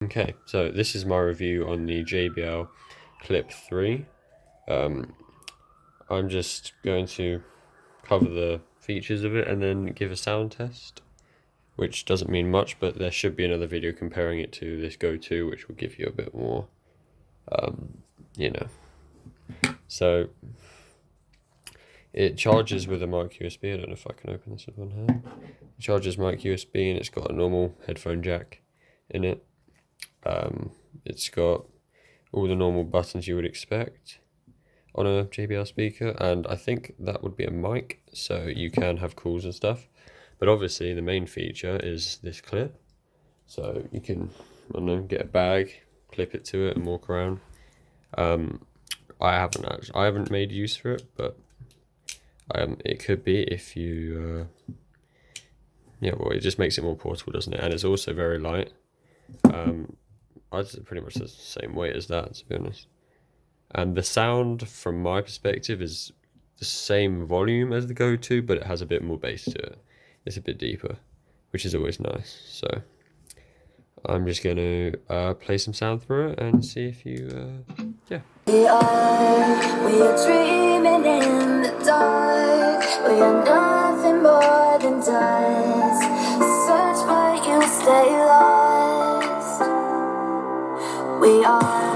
Okay, so this is my review on the JBL Clip 3. I'm just going to cover the features of it and then give a sound test, which doesn't mean much, but there should be another video comparing it to this Go 2, which will give you a bit more, you know. So it charges with a mic USB. I don't know if I can open this with one hand. It charges mic USB and it's got a normal headphone jack in it. It's got all the normal buttons you would expect on a JBL speaker, and I think that would be a mic, so you can have calls and stuff. But obviously the main feature is this clip, so you can, I don't know, get a bag, clip it to it and walk around. I haven't made use for it, but it could be if you yeah, well, it just makes it more portable, doesn't it? And it's also very light. I'd say pretty much the same weight as that, to be honest. And the sound, from my perspective, is the same volume as the Go 2, but it has a bit more bass to it. It's a bit deeper, which is always nice. So I'm just going to play some sound through it and see if you, yeah. We are dreaming in the dark. We are nothing more than dust. Search but you stay lost. We are